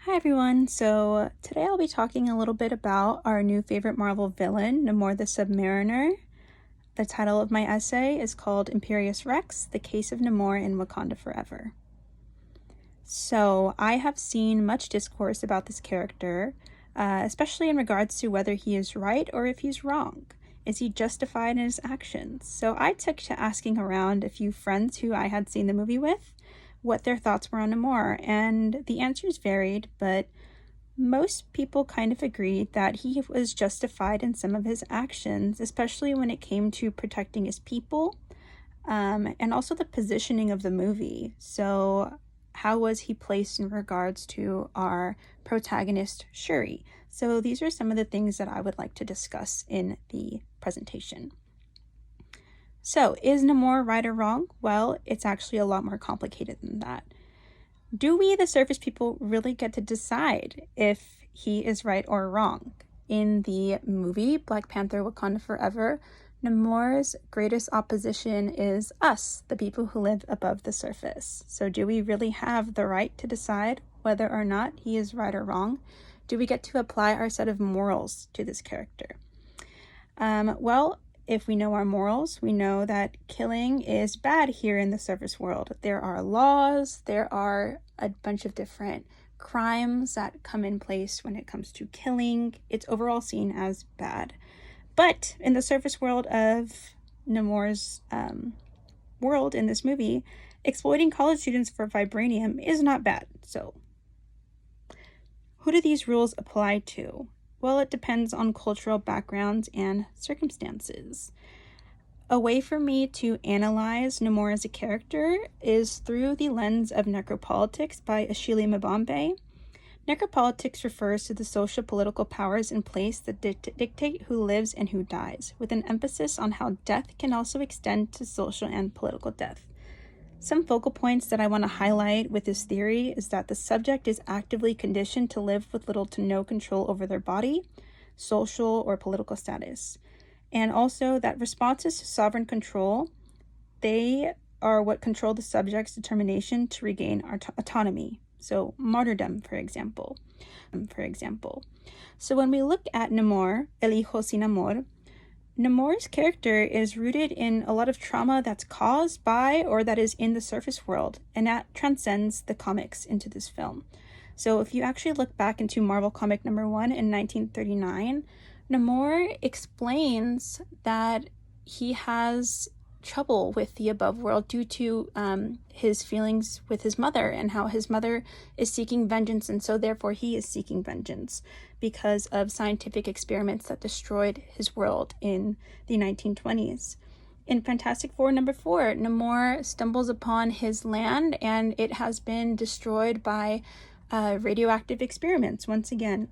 Hi everyone, so today I'll be talking a little bit about our new favorite Marvel villain, Namor the Submariner. The title of my essay is called Imperious Rex, The Case of Namor in Wakanda Forever. So I have seen much discourse about this character, especially in regards to whether he is right or if he's wrong. Is he justified in his actions? So I took to asking around a few friends who I had seen the movie with what their thoughts were on Namor, and the answers varied, but most people kind of agreed that he was justified in some of his actions, especially when it came to protecting his people, and also the positioning of the movie. So how was he placed in regards to our protagonist, Shuri? So these are some of the things that I would like to discuss in the presentation. So, is Namor right or wrong? Well, it's actually a lot more complicated than that. Do we, the surface people, really get to decide if he is right or wrong? In the movie Black Panther Wakanda Forever, Namor's greatest opposition is us, the people who live above the surface. So do we really have the right to decide whether or not he is right or wrong? Do we get to apply our set of morals to this character? Well, if we know our morals, we know that killing is bad here in the surface world. There are laws, there are a bunch of different crimes that come in place when it comes to killing. It's overall seen as bad. But in the surface world of Namor's world in this movie, exploiting college students for vibranium is not bad. So, who do these rules apply to? Well, it depends on cultural backgrounds and circumstances. A way for me to analyze Namor as a character is through the lens of Necropolitics by Achille Mbembe. Necropolitics refers to the social political powers in place that dictate who lives and who dies, with an emphasis on how death can also extend to social and political death. Some focal points that I want to highlight with this theory is that the subject is actively conditioned to live with little to no control over their body, social, or political status. And also that responses to sovereign control, they are what control the subject's determination to regain autonomy. So martyrdom, for example. So when we look at Namor, El Hijo Sin Amor, Namor's character is rooted in a lot of trauma that's caused by or that is in the surface world, and that transcends the comics into this film. So if you actually look back into Marvel Comic number 1 in 1939, Namor explains that he has trouble with the above world due to his feelings with his mother and how his mother is seeking vengeance, and so therefore he is seeking vengeance because of scientific experiments that destroyed his world in the 1920s. In Fantastic Four number 4, Namor stumbles upon his land and it has been destroyed by radioactive experiments once again.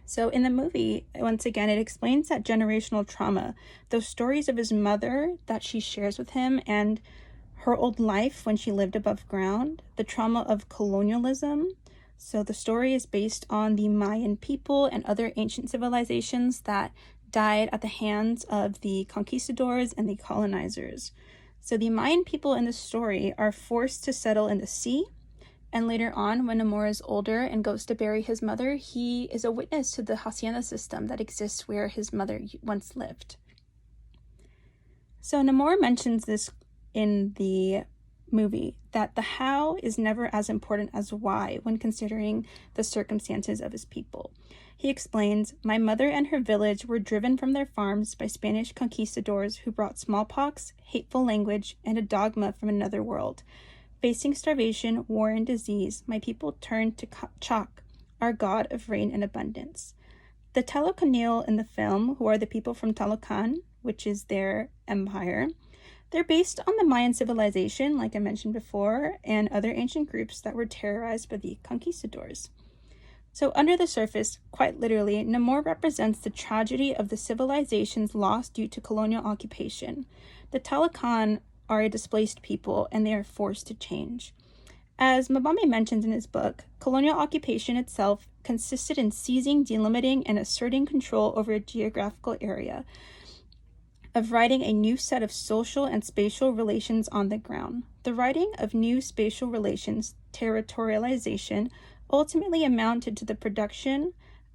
So in the movie, once again, it explains that generational trauma, those stories of his mother that she shares with him and her old life when she lived above ground, the trauma of colonialism. So the story is based on the Mayan people and other ancient civilizations that died at the hands of the conquistadors and the colonizers. So the Mayan people in the story are forced to settle in the sea. And later on, when Namor is older and goes to bury his mother, he is a witness to the hacienda system that exists where his mother once lived. So Namor mentions this in the movie, that the how is never as important as why when considering the circumstances of his people. He explains, "My mother and her village were driven from their farms by Spanish conquistadors who brought smallpox, hateful language, and a dogma from another world. Facing starvation, war, and disease, my people turned to Chak, our god of rain and abundance." The Talocanil in the film, who are the people from Talocan, which is their empire, they're based on the Mayan civilization, like I mentioned before, and other ancient groups that were terrorized by the conquistadors. So under the surface, quite literally, Namor represents the tragedy of the civilizations lost due to colonial occupation. The Talocan are a displaced people and they are forced to change. As Mbembe mentions in his book, colonial occupation itself consisted in seizing, delimiting, and asserting control over a geographical area, of writing a new set of social and spatial relations on the ground. The writing of new spatial relations, territorialization, ultimately amounted to the production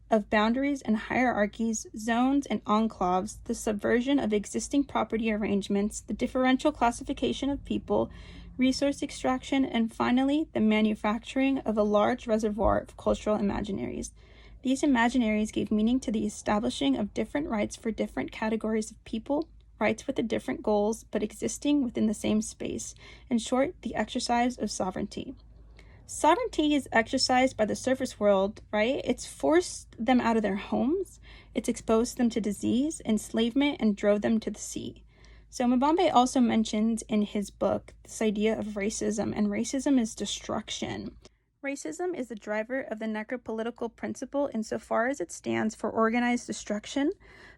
of boundaries and hierarchies, zones and enclaves, the subversion of existing property arrangements, the differential classification of people, resource extraction, and finally, the manufacturing of a large reservoir of cultural imaginaries. These imaginaries gave meaning to the establishing of different rights for different categories of people, rights with different goals, but existing within the same space. In short, the exercise of sovereignty. Sovereignty is exercised by the surface world, right? It's forced them out of their homes, it's exposed them to disease, enslavement, and drove them to the sea. So Mbambe also mentions in his book this idea of racism, and racism is destruction. Racism is the driver of the necropolitical principle insofar as it stands for organized destruction,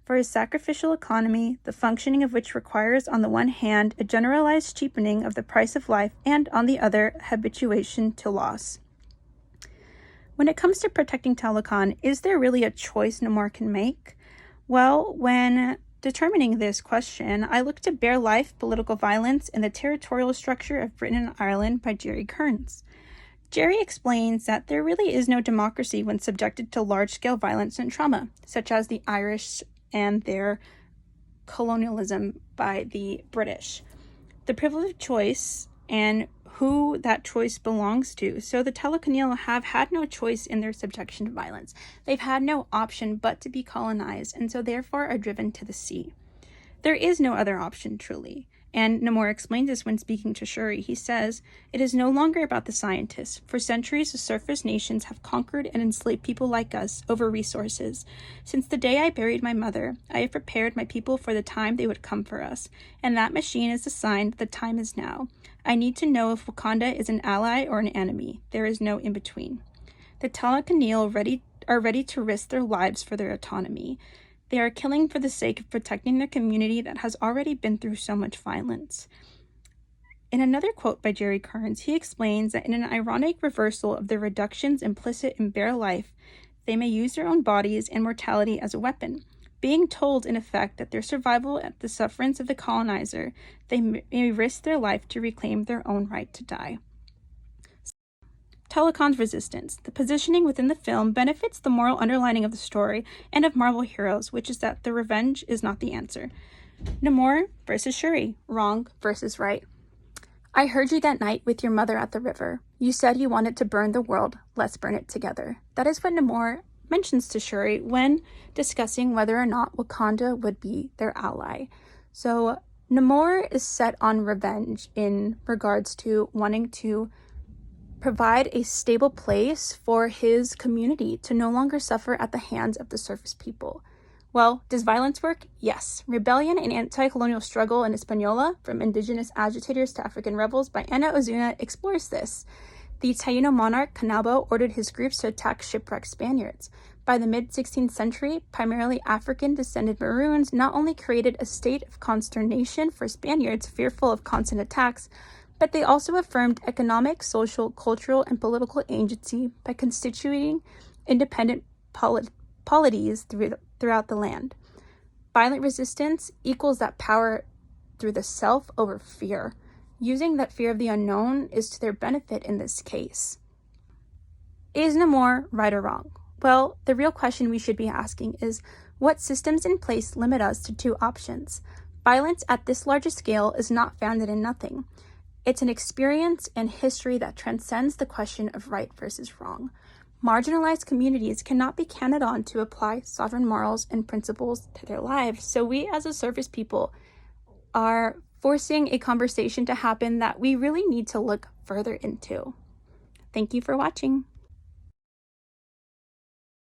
for a sacrificial economy, the functioning of which requires, on the one hand, a generalized cheapening of the price of life, and, on the other, habituation to loss. When it comes to protecting Talokan, is there really a choice Namor can make? Well, when determining this question, I looked to Bare Life, Political Violence, and the Territorial Structure of Britain and Ireland by Jerry Kearns. Jerry explains that there really is no democracy when subjected to large-scale violence and trauma, such as the Irish and their colonialism by the British. The privilege of choice and who that choice belongs to. So the Talokanil have had no choice in their subjection to violence. They've had no option but to be colonized, and so therefore are driven to the sea. There is no other option, truly. And Namor explains this when speaking to Shuri. He says, "It is no longer about the scientists. For centuries, the surface nations have conquered and enslaved people like us over resources. Since the day I buried my mother, I have prepared my people for the time they would come for us. And that machine is a sign that the time is now. I need to know if Wakanda is an ally or an enemy. There is no in-between. The Talokanil are ready to risk their lives for their autonomy. They are killing for the sake of protecting their community that has already been through so much violence." In another quote by Jerry Kearns, he explains that in an ironic reversal of the reductions implicit in Bare Life, they may use their own bodies and mortality as a weapon, being told in effect that their survival at the sufferance of the colonizer, they may risk their life to reclaim their own right to die. Talokan's resistance. The positioning within the film benefits the moral underlining of the story and of Marvel heroes, which is that the revenge is not the answer. Namor versus Shuri. Wrong versus right. "I heard you that night with your mother at the river. You said you wanted to burn the world. Let's burn it together." That is what Namor mentions to Shuri when discussing whether or not Wakanda would be their ally. So Namor is set on revenge in regards to wanting to provide a stable place for his community to no longer suffer at the hands of the surface people. Well, does violence work? Yes. Rebellion and Anti-Colonial Struggle in Hispaniola, From Indigenous Agitators to African Rebels by Ana Ozuna explores this. The Taino monarch, Canabo, ordered his groups to attack shipwrecked Spaniards. By the mid-16th century, primarily African-descended Maroons not only created a state of consternation for Spaniards fearful of constant attacks, but they also affirmed economic, social, cultural, and political agency by constituting independent polities throughout the land. Violent resistance equals that power through the self over fear. Using that fear of the unknown is to their benefit in this case. Is Namor right or wrong? Well, the real question we should be asking is, what systems in place limit us to two options? Violence at this larger scale is not founded in nothing. It's an experience and history that transcends the question of right versus wrong. Marginalized communities cannot be counted on to apply sovereign morals and principles to their lives. So we as a surface people are forcing a conversation to happen that we really need to look further into. Thank you for watching.